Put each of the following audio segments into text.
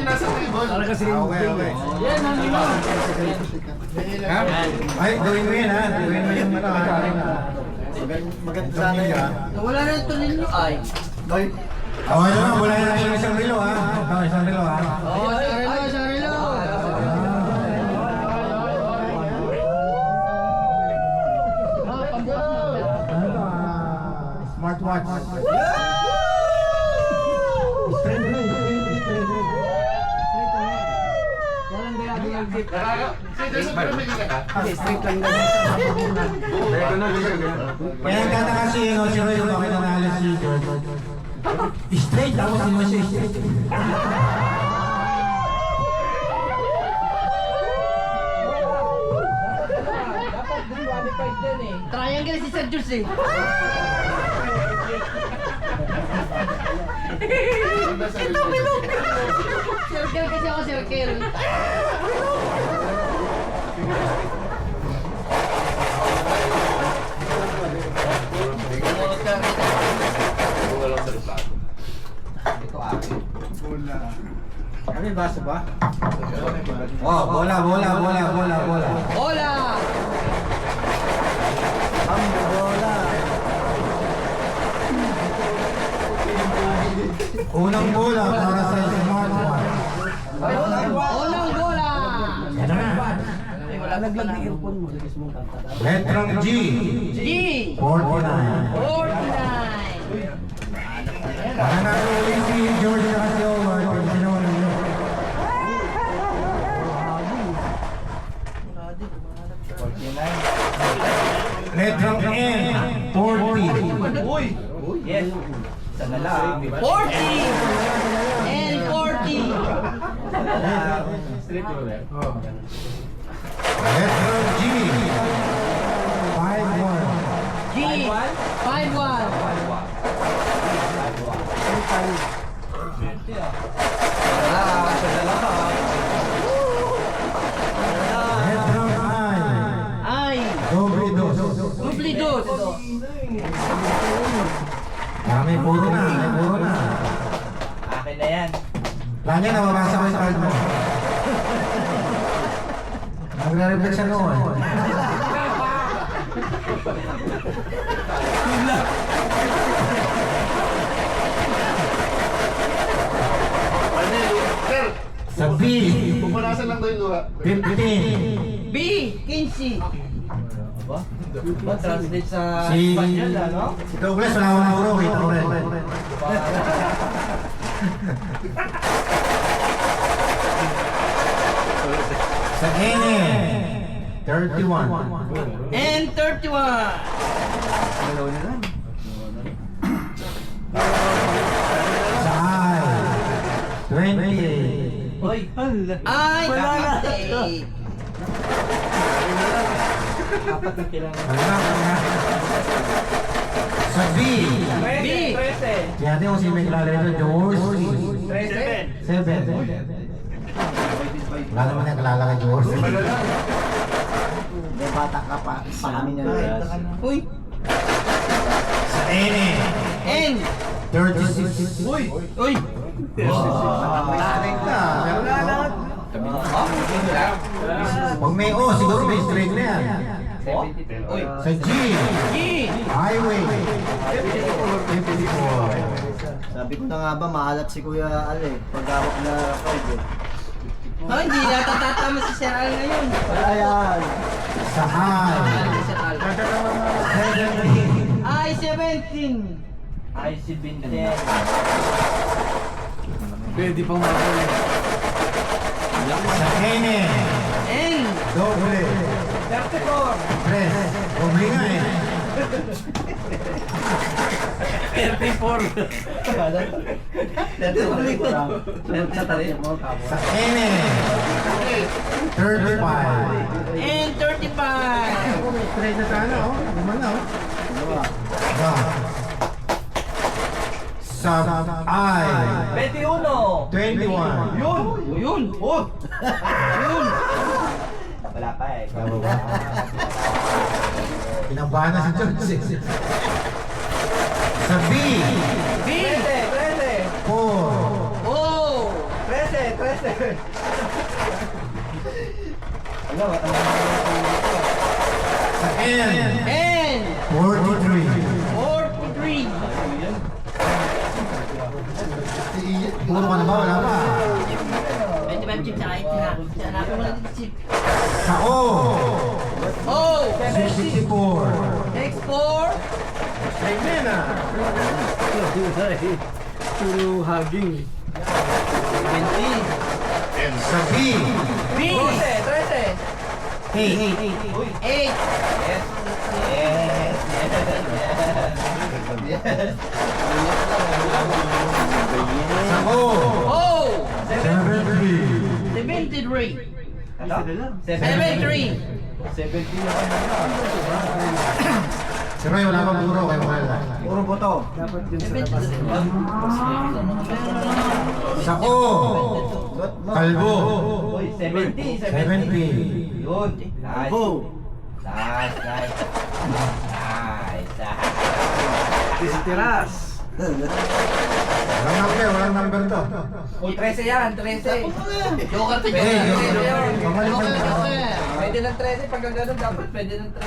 yung nasa table. Talaga si Okay. Yan, nandito. Ha? Ay, gawin mo yan ha. Gawin mo yung maganda sana yan. Wala na ito ninyo ay. Okay na, wala na yung isang rilo ha. Isang rilo ha. Oo, sarilo. Smartwatch. Kaya nagtataka si Roy yung bakit nanalo si George. Straight ako si Roy straight. Triangle si Sir Jules eh. Circle kasi ako, circle. Ano yung baso ba? Oh, bola. Hola! Ang bola. Unang bola para sa smartwatch. Unang bola! Yan na nga. Naglag na earphone mo. Letrang G. G! 49. 49! Mananalo ulit si George na kasi Howard. Letrang N. 40. Uy! Yes. Isa na lang. 40! And 40! Letrang G. 51. G! 5-1! Letrang I. Ay! Doble dos. Dupli dos! May puro na. Akin na yan. Lanya, nababasa ko yung card mo. Nagre-reflect siya noon. Sir, Sa B. pupanasan lang daw yung luha. 15. B! 15! Ba, translate sa Si... Espanyol, ano? Si Douglas, wala akong puro. Kita ko rin. Sa N. 31. And 31! Sa I. 28. Hoy, Ay! Kapatid! apat na kailangan. Wala. Sa B. B! 13. Kaya natin kung sino may kilala nito, George. 13. 7. Wala naman yung kilala kay George. May bata ka pa, salamin niya lang. Uy! Sa N. N! 36. Uy! Uy! Tarik na. Pag may O, siguro may straight na yan. Uy, Sa G. G! Highway. 54. Sabi ko na nga ba, maalat si Kuya Ale, pag hawak na card eh. Oh, hindi yata tatama si Sir Al ngayon. Ayan. Sa I. Sir Al. 17. Ay, 17! IC Binten. Pwede pang mag-ulit. Sa N. N! Doble. 34. Press. Doble nga eh. 34! Sa N. 35. And 35! Straight na sana oh. Naman na oh. Sa I. 21. 21. Yun. Yun! Oh! Yun! Wala pa eh. Pinabahan na si George. Sa B. B! 13. 4. Oh! 13. 13. Ano, Sa N. And 43. 43. Puro ka na ba? Wala pa. 25 chip sa kahit hanapin mo lang dito chip. Sa O. Oh! 64. Next 4. Puro hugging. 20. Sa B. B. 13. 8. Yes. Yes. Sa O. Oh! 73. 73. Ano? 73. 70 yung ano. Si Roy, wala pa puro kay mahal. Puro boto. Dapat din sa labas. Sa O. Kalbo. Uy, 70. 70. Yun. Nice. Go. Nice, nice. Nice. Tiras. Walang number to. Uy, 13 yan, 13. Joker to Hey, Joker. Joker. Joker, Joker. Pwede ng 13, pag gano'n dapat pwede ng 13.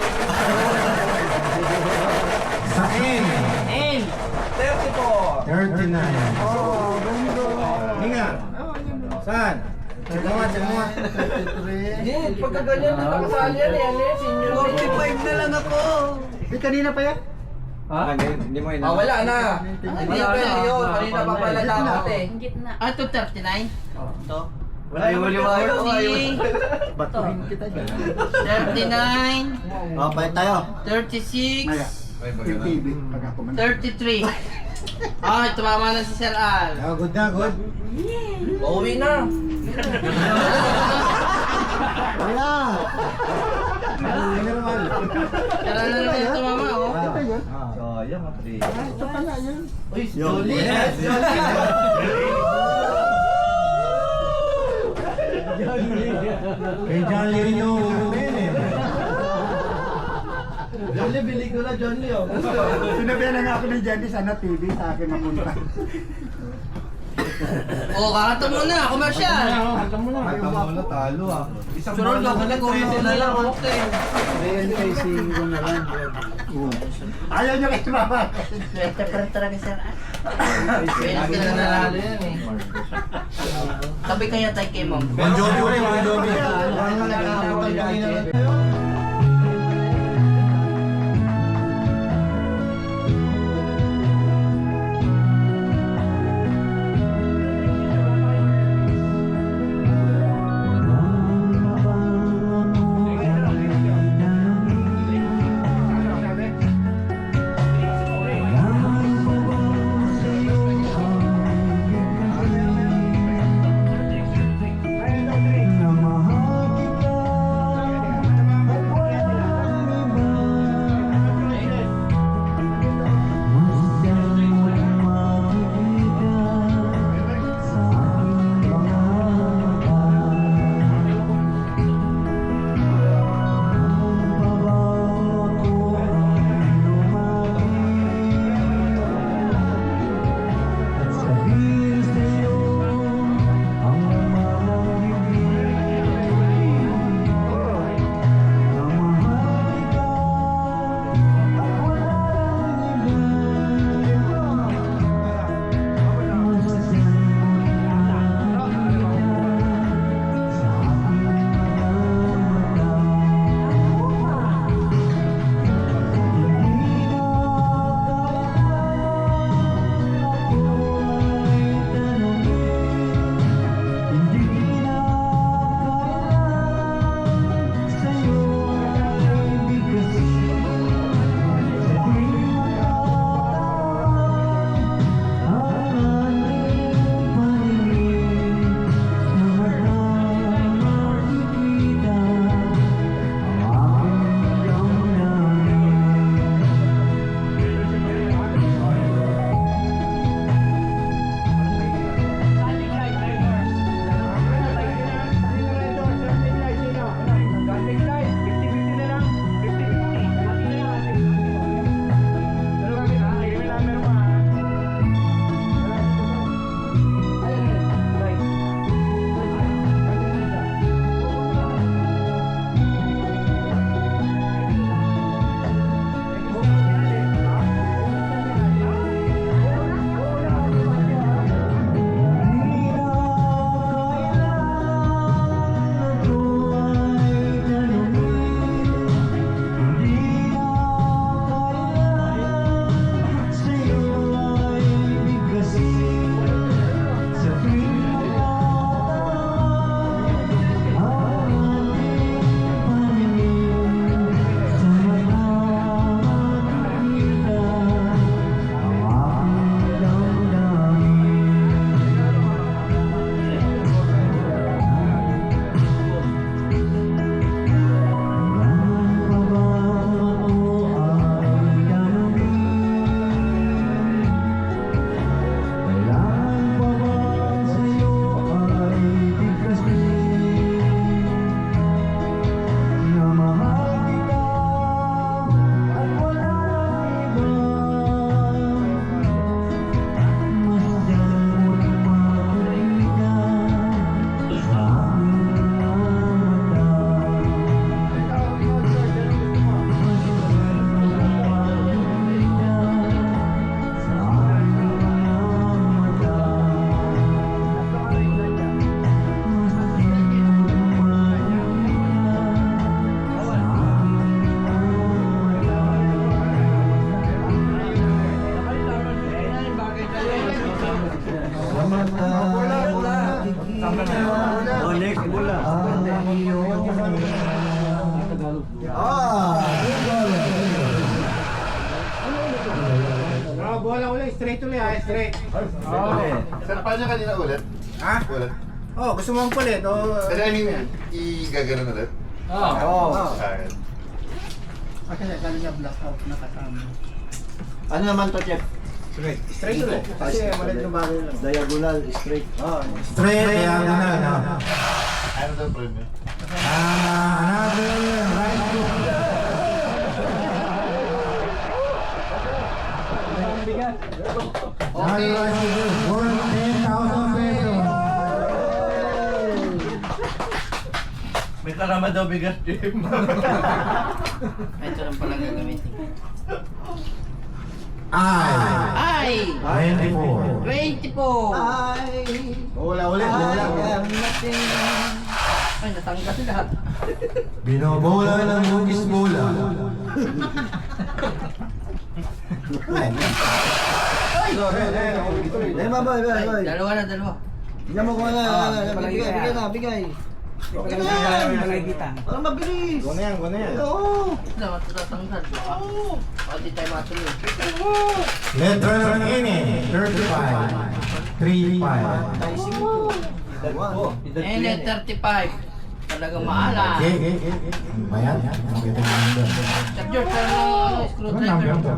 Sa N. And 34. 39. Hinga. Saan? Check mo nga. Hindi, pagka ganyan, nakakasali yan eh. Ano yan, senior. 45 na lang ako. Eh, kanina pa yan? Ha? Hindi mo Ah, wala na. Hindi Wala pwede na. yun. Kanina pa pala dapat eh. ah, to 39. To. Wala yung liwayo. Batuhin kita dyan. 39. Balik tayo. 36. Yung TV. Pag ako man. 33. Ah, tumama na si Sir Al. Oh, good na, good. Pauwi na. Wala. Sir Al na naman yung tumama, oh. Sayang, Andre. Ito pala yun. Uy, Yun. Jolie. Yes, Kay John Lee rin yung urumin eh. Jolie, bili ko na Jolie. Sinabihan na nga ako ni Jenny, sana TV sa akin mapunta. Oh, kakato muna, commercial. Talo ah. Sunod ka pala kung ito na lang, okay. Ayan kay si na lang. Ayaw niya kay mama. Swerte pa rin talaga Sir Al. Swerte na nanalo yan eh. Sabi kaya tayo kay Ma'am. Bon Jovi ulit, Bon Jovi. Oh, next bola. Bola ulit, straight ulit ha, straight. Sir, paano kanina ulit? Ha? Ulit? Oh, gusto mo ang palit? Oh, Pero I mean, i-gaganon ulit? Alright. Ano naman to, Chef? straight. Straight ulit. Kasi malit yung bagay lang. Diagonal, straight. Straight, diagonal. Ano daw friend niya? Another right hook. Okay. Worth 10,000 pesos. May karama daw bigat, Jim. Ito lang pala gagamitin. Ay! Ay! 24. 24! Bola ulit, bola. Ay, natanggal lahat. Binobola ng Lugis bola. Boy. Ay, dalawa na, dalawa. Bigyan mo ko na. Bigay. Okay na yan. Para mabilis. Guna yan. Oo. Na, matatanggal. Pati tayo matuloy. Letra ng N, 35. 35. Taising mo. And 35. Talagang maalam. Bayan? Makita mo yun doon. Sir George, parang Ano screwdriver. number to?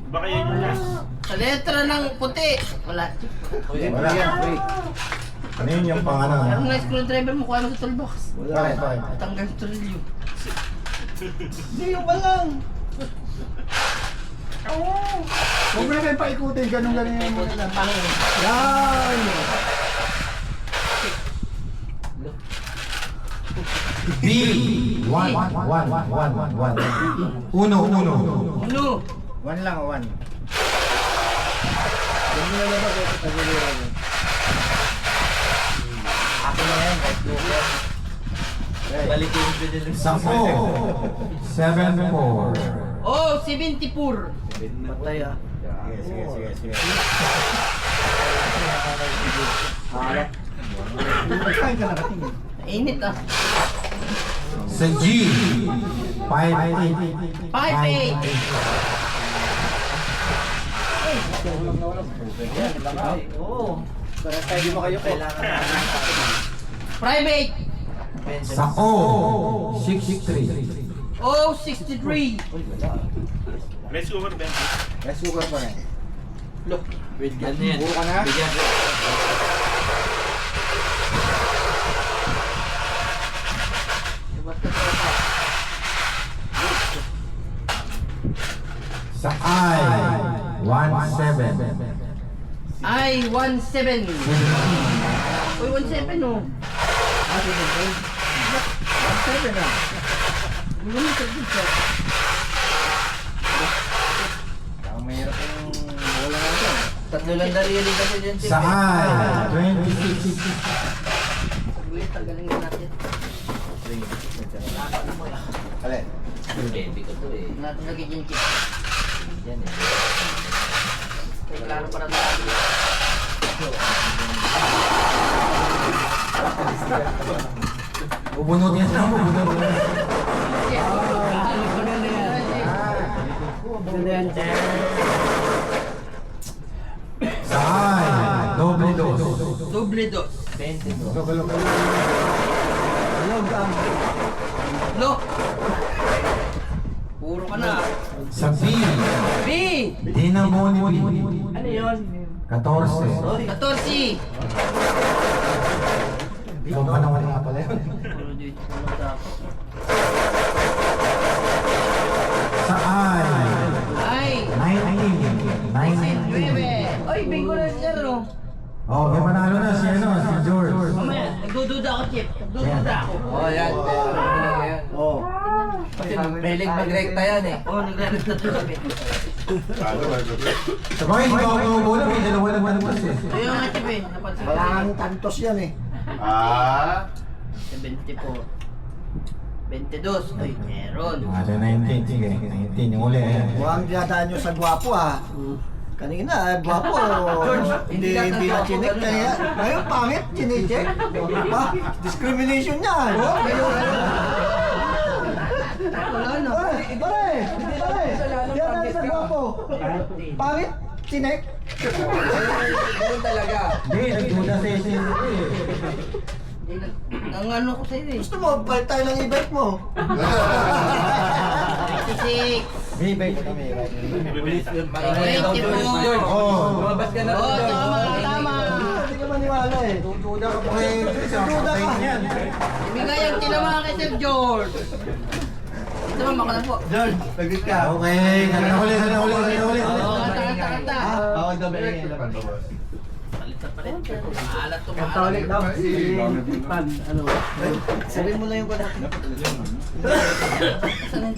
Baka yan yung last. Sa letra ng puti. Wala. Wala. Ano yun yung pang ano? Parang na screwdriver mo, kuha mo sa toolbox. Bakit? Tanggal sa trilyo. Hindi yung balang. Huwag mo na kayo paikutin, ganun yung Ipot ng pangin. Yan. B. 1. Uno. Uno. 1 lang, 1. Yan mo na naman ito pagulira mo. Akin na yan, guys. Balikin ko din. 10. 7-4. Oh, 74. Patay ah. Sige. Init ah. Sa G. 5-8. 5-8. Oo. Para tayo mo kayo kailangan Private. Sa O. 6-3. Oh, 63. Let's go over Ben. May sugar pa rin. Look. Bigyan na yan. Puro ka na? Bigyan. Basta tropa. Sa I. 1-7. Ay, 17. Uy, 17 oh. 17 ah. Limited din siya. Ang mahirap yung bola natin. Tatlo lang dalili kasi dyan. Sa I. 26. Uy, tagaling na natin. Alin? Baby ko to eh. Natin lagi dyan chip. Yan eh. Klaro para natin. Bubunutin na mo. Sa I. Doble dos. Doble dos. 22. Look. Puro ka na. Sa B. B. Dinamo ni B. Ano yun? 14. 14. Ikaw pa naman nga pala yun. Puro dito. Puro dapat. Sa I. Ay. 19. 9. Ay, bingo na sir oh. Oh, may manalo na si ano, si George. Mamaya, nagdududa ako, Chip. Nagdududa ako. Oh, yan. Oo. Kasi mahilig mag-recta yan eh. Oh, nagre-rekta to sabi. Talo, Sa bagay, hindi ba ako bola? May dalawa naman mas eh. Ayun nga, Chip eh. Napansin ko. Walang tantos yan eh. 24. 22. Ay, meron. Ada 19, sige. 19 yung uli. Ayan. Mukhang dinadaan nyo sa gwapo ah. Kanina, gwapo. Hindi na chinek. Kaya, ngayon, pangit, chinecheck. Ha? Discrimination yan. Wala na. Pare! Diyan natin sa gwapo. Pangit, chinek. Ganun talaga. Hindi, nagduda sa issue eh. Ang ano ko sa'yo eh. Gusto mo, balik tayo ng e-bike mo. 96. May bike kami. Lumabas ka na. Oo, tama. Hindi ka maniwala eh. Duda ka pa eh. Duda ka. Ibigay ang tinamaan kay Sir George. Ito ma'am, ako na po. George, nagit ka. Okay, huli. Oo, kanta. Bawal daw ba Maalat to, Kanta maalat. ulit daw. Si Pan, ano? Sabihin mo na yung kanat. Saan